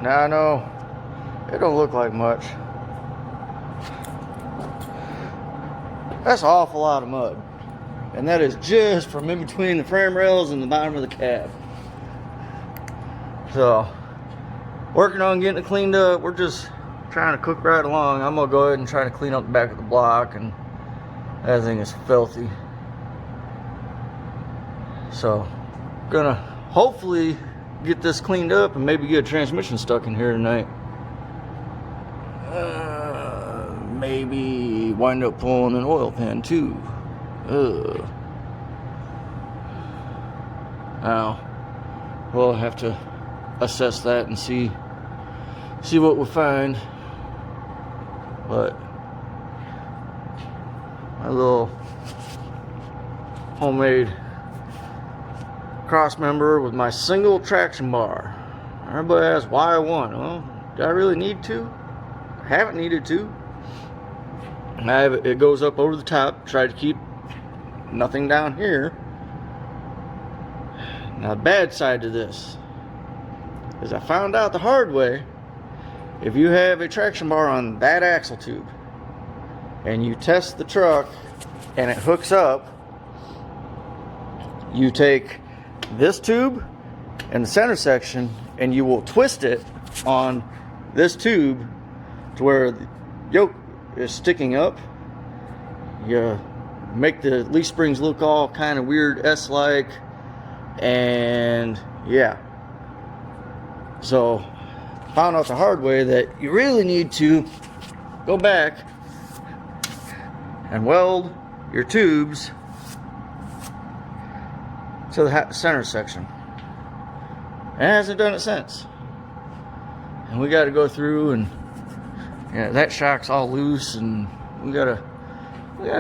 Now I know it don't look like much. That's an awful lot of mud. And that is just from in between the frame rails and the bottom of the cab. So, working on getting it cleaned up. We're just trying to cook right along. I'm gonna go ahead and try to clean up the back of the block, and that thing is filthy. So, gonna hopefully get this cleaned up and maybe get a transmission stuck in here tonight. Maybe wind up pulling an oil pan too. Now we'll have to assess that and see what we find. But my little homemade cross member with my single traction bar. Everybody asks why one. Well, do I really need to? I haven't needed to. It goes up over the top. Try to keep nothing down here. Now the bad side to this is I found out the hard way. If you have a traction bar on that axle tube and you test the truck and it hooks up, you take this tube and the center section and you will twist it on this tube to where the yoke is sticking up. You make the leaf springs look all kind of weird S-like, and yeah. So found out the hard way that you really need to go back and weld your tubes to the center section. And it hasn't done it since. And we got to go through, and yeah, that shock's all loose, and we gotta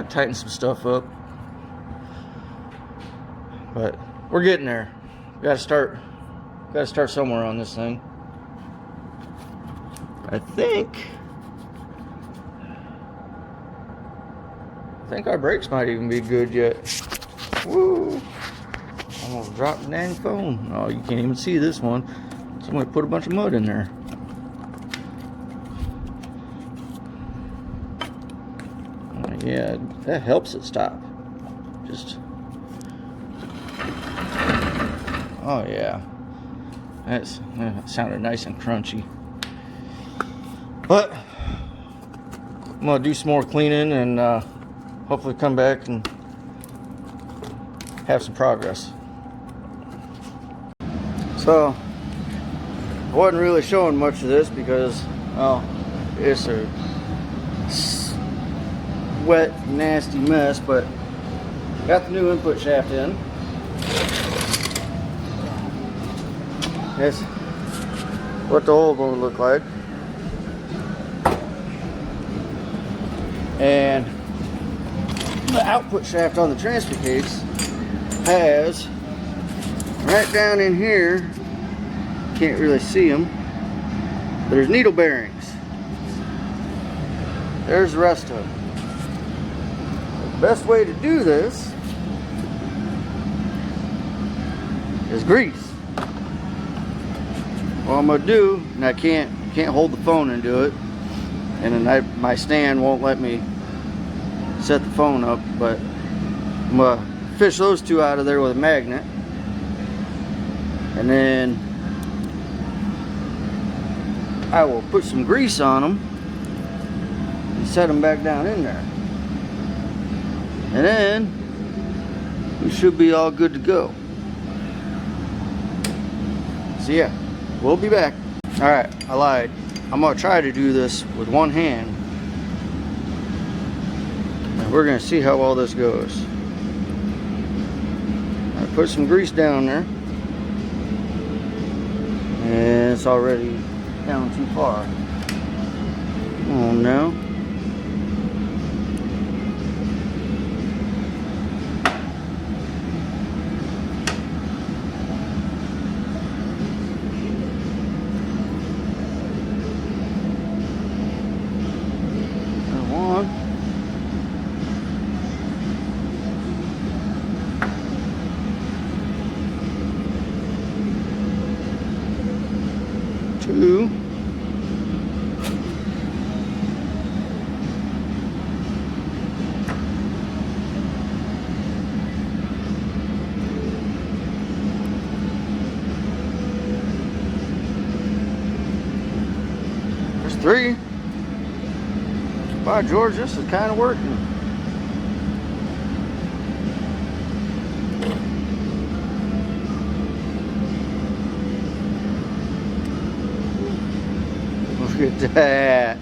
tighten some stuff up. But we're getting there. We gotta start somewhere on this thing. I think our brakes might even be good yet. Woo! Almost dropped the dang phone. Oh, you can't even see this one. Somebody put a bunch of mud in there. Yeah, that helps it stop. Just, oh yeah, that sounded nice and crunchy. But I'm gonna do some more cleaning and hopefully come back and have some progress. So I wasn't really showing much of this because, well, it's a wet, nasty mess, but got the new input shaft in. That's what the old one would look like. And the output shaft on the transfer case has right down in here, can't really see them, but there's needle bearings. There's the rest of them. Best way to do this is grease. What I'm gonna do, and I can't hold the phone and do it, and then my stand won't let me set the phone up, but I'm gonna fish those two out of there with a magnet, and then I will put some grease on them and set them back down in there. And then we should be all good to go. So yeah, we'll be back. All right, I lied. I'm gonna try to do this with one hand, and we're gonna see how all this goes. I put some grease down there, and it's already down too far. Come on now. 2. There's 3. By George, this is kind of working. Look at that.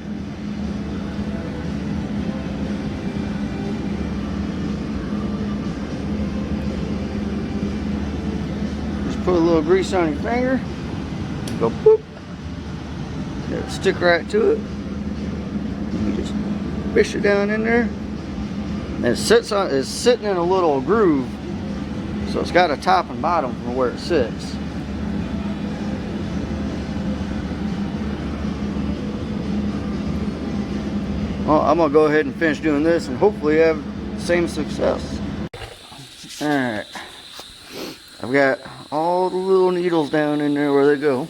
Just put a little grease on your finger. Go boop. It'll stick right to it. You just fish it down in there. And it's sitting in a little groove. So it's got a top and bottom from where it sits. Well, I'm gonna go ahead and finish doing this and hopefully have the same success. Alright. I've got all the little needles down in there where they go.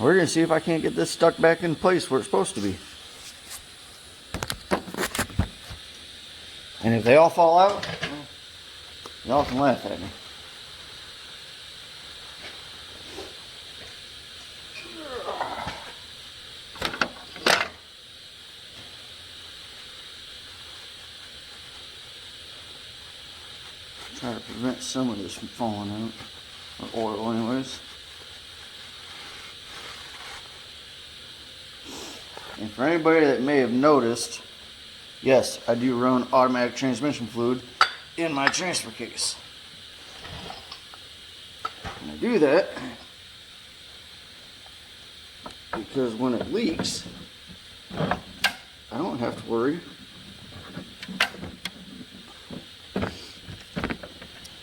We're gonna see if I can't get this stuck back in place where it's supposed to be. And if they all fall out, y'all can laugh at me. Try to prevent some of this from falling out, or oil anyways. And for anybody that may have noticed, yes, I do run automatic transmission fluid in my transfer case. And I do that because when it leaks, I don't have to worry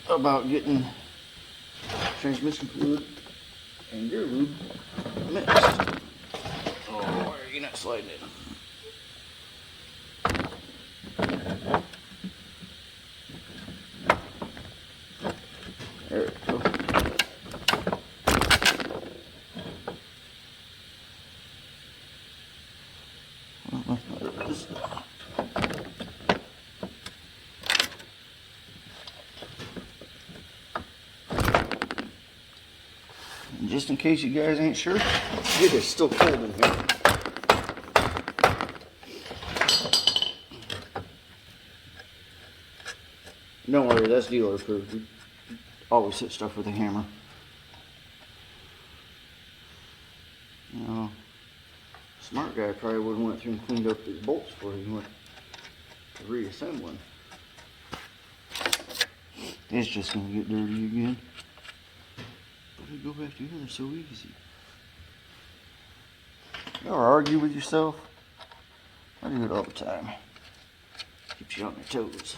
about getting transmission fluid and gear lube mixed. Oh, you're not sliding it. There we go. Just in case you guys ain't sure, it is still cold in here. Don't worry, that's dealer approved. We always hit stuff with a hammer. You know, smart guy probably would have went through and cleaned up these bolts before he went to reassembling. It's just gonna get dirty again. Go back together so easy. You ever argue with yourself? I do it all the time. Keeps you on your toes.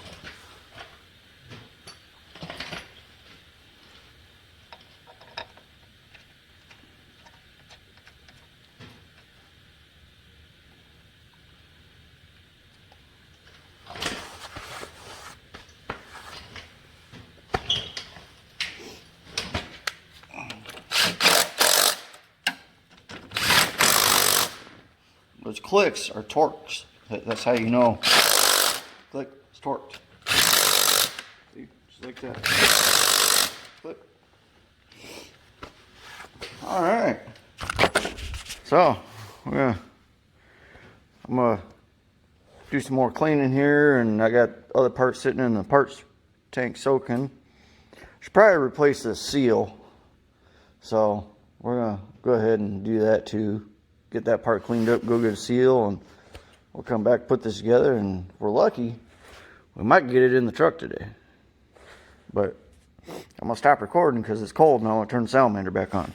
Those clicks are torques. That's how you know. Click, it's torqued. See, just like that. Click. All right. So, I'm gonna do some more cleaning here, and I got other parts sitting in the parts tank soaking. Should probably replace this seal. So we're gonna go ahead and do that too. Get that part cleaned up, go get a seal, and we'll come back, put this together, and if we're lucky, we might get it in the truck today. But I'm gonna stop recording because it's cold and I want to turn the salamander back on.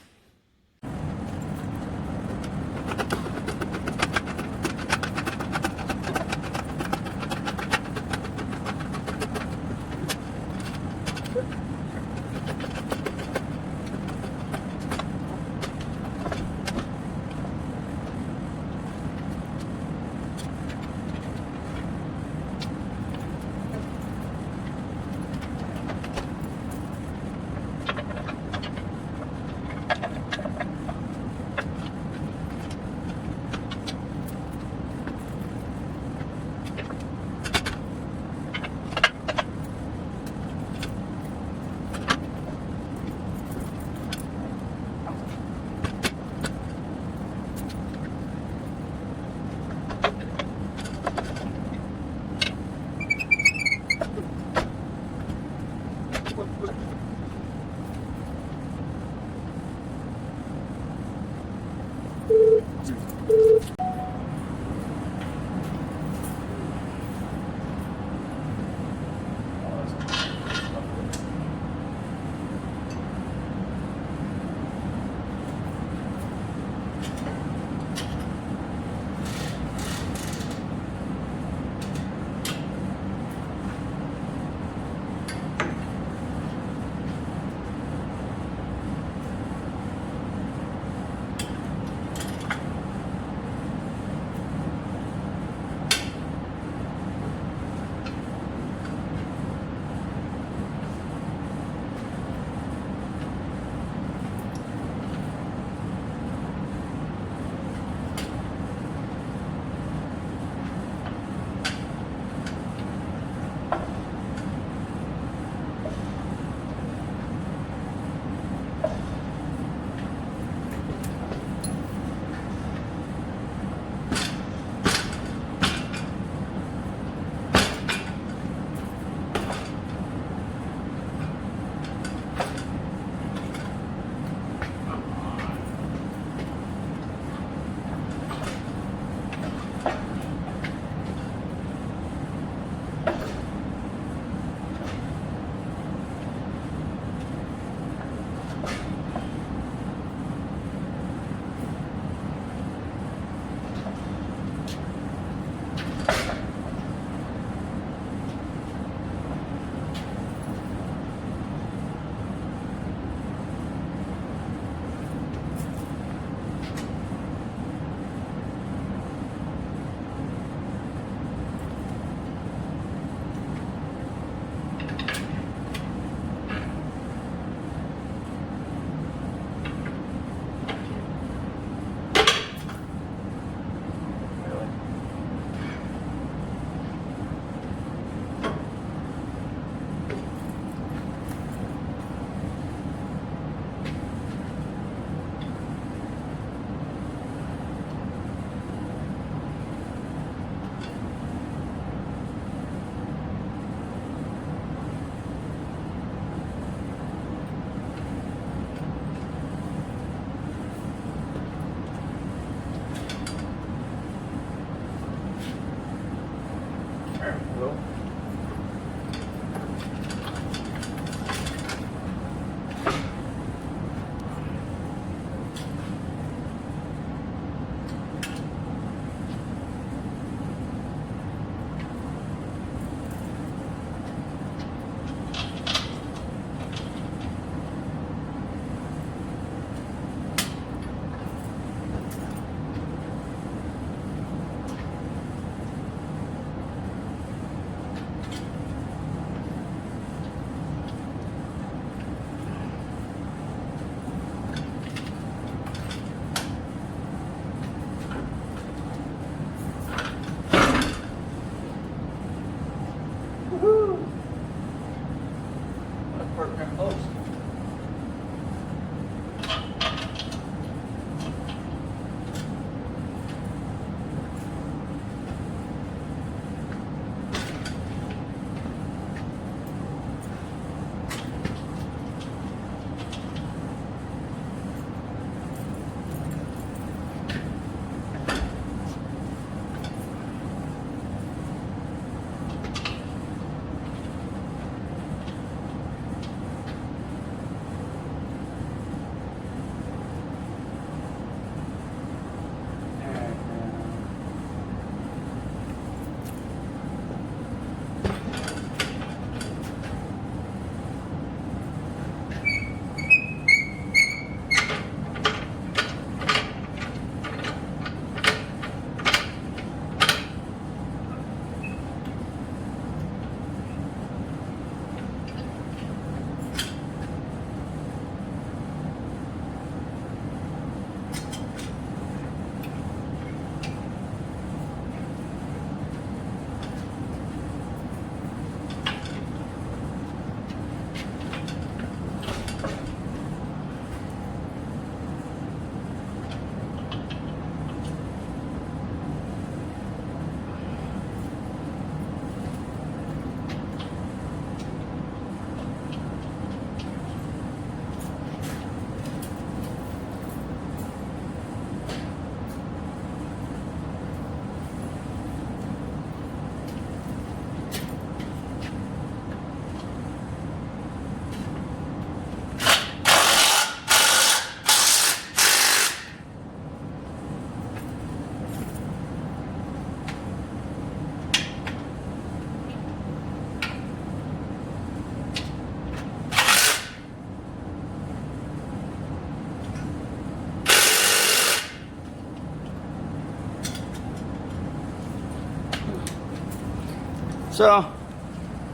So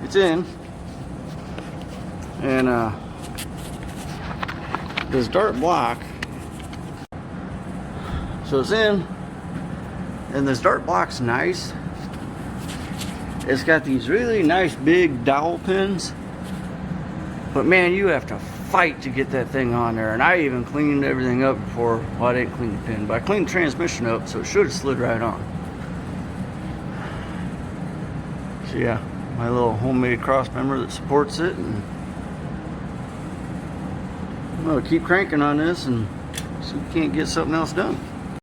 it's in, and this dart block, so it's in, and this dart block's nice. It's got these really nice big dowel pins, but man, you have to fight to get that thing on there. And I even cleaned everything up before. Well, I didn't clean the pin, but I cleaned the transmission up, so it should have slid right on. So yeah, my little homemade cross member that supports it, and I'm gonna keep cranking on this and see if we can't get something else done.